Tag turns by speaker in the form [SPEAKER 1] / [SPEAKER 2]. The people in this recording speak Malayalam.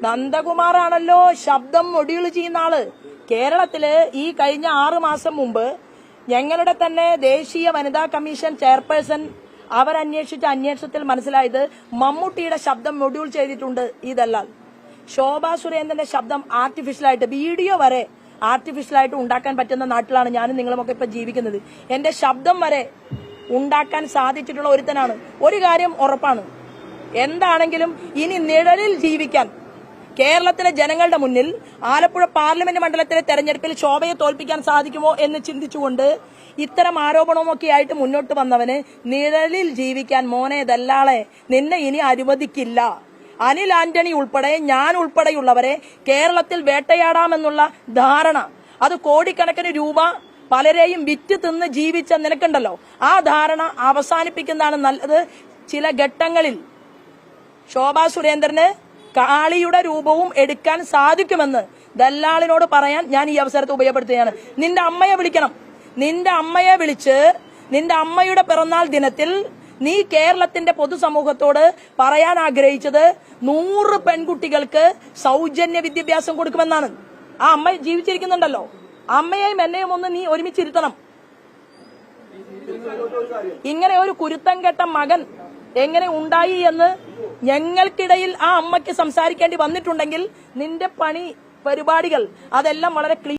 [SPEAKER 1] നന്ദകുമാറാണല്ലോ ശബ്ദം മൊഡ്യൂൾ ചെയ്യുന്ന ആള്. കേരളത്തില് ഈ കഴിഞ്ഞ 6 മാസം മുമ്പ് ഞങ്ങളുടെ തന്നെ ദേശീയ വനിതാ കമ്മീഷൻ ചെയർപേഴ്സൺ അവരന്വേഷിച്ച അന്വേഷണത്തിൽ മനസ്സിലായത് മമ്മൂട്ടിയുടെ ശബ്ദം മൊഡ്യൂൾ ചെയ്തിട്ടുണ്ട്. ഇതല്ല, ശോഭാ സുരേന്ദ്രന്റെ ശബ്ദം ആർട്ടിഫിഷ്യലായിട്ട്, വീഡിയോ വരെ ആർട്ടിഫിഷ്യലായിട്ട് ഉണ്ടാക്കാൻ പറ്റുന്ന നാട്ടിലാണ് ഞാനും നിങ്ങളുമൊക്കെ ഇപ്പൊ ജീവിക്കുന്നത്. എന്റെ ശബ്ദം വരെ ഉണ്ടാക്കാൻ സാധിച്ചിട്ടുള്ള ഒരുത്തനാണ്. ഒരു കാര്യം ഉറപ്പാണ്, എന്താണെങ്കിലും ഇനി നിഴലിൽ ജീവിക്കാൻ കേരളത്തിലെ ജനങ്ങളുടെ മുന്നിൽ ആലപ്പുഴ പാർലമെന്റ് മണ്ഡലത്തിലെ തെരഞ്ഞെടുപ്പിൽ ശോഭയെ തോൽപ്പിക്കാൻ സാധിക്കുമോ എന്ന് ചിന്തിച്ചുകൊണ്ട് ഇത്തരം ആരോപണമൊക്കെ ആയിട്ട് മുന്നോട്ട് വന്നവന് നിഴലിൽ ജീവിക്കാൻ മോനെ ദല്ലാളെ നിന്നെ ഇനി അനുവദിക്കില്ല. അനിൽ ആന്റണി ഉൾപ്പെടെ ഞാൻ ഉൾപ്പെടെയുള്ളവരെ കേരളത്തിൽ വേട്ടയാടാമെന്നുള്ള ധാരണ, അത് കോടിക്കണക്കിന് രൂപ പലരെയും വിറ്റ് തിന്ന് ജീവിച്ച നിനക്കുണ്ടല്ലോ, ആ ധാരണ അവസാനിപ്പിക്കുന്നതാണ് നല്ലത്. ചില ഘട്ടങ്ങളിൽ ശോഭാ സുരേന്ദ്രന് കാളിയുടെ രൂപവും എടുക്കാൻ സാധിക്കുമെന്ന് ദല്ലാളിനോട് പറയാൻ ഞാൻ ഈ അവസരത്തെ ഉപയോഗപ്പെടുത്തുകയാണ്. നിന്റെ അമ്മയെ വിളിക്കണം. നിന്റെ അമ്മയെ വിളിച്ച് നിന്റെ അമ്മയുടെ പിറന്നാൾ ദിനത്തിൽ നീ കേരളത്തിന്റെ പൊതുസമൂഹത്തോട് പറയാൻ ആഗ്രഹിച്ചത് 100 പെൺകുട്ടികൾക്ക് സൗജന്യ വിദ്യാഭ്യാസം കൊടുക്കുമെന്നാണ്. ആ അമ്മ ജീവിച്ചിരിക്കുന്നുണ്ടല്ലോ, അമ്മയെയും എന്നെയും ഒന്ന് നീ ഒരുമിച്ചിരുത്തണം. ഇങ്ങനെ ഒരു കുരുത്തം കെട്ട മകൻ എങ്ങനെ ഉണ്ടായി എന്ന് ഞങ്ങൾക്കിടയിൽ ആ അമ്മയ്ക്ക് സംസാരിക്കേണ്ടി വന്നിട്ടുണ്ടെങ്കിൽ നിന്റെ പണി പരിപാടികൾ അതെല്ലാം വളരെ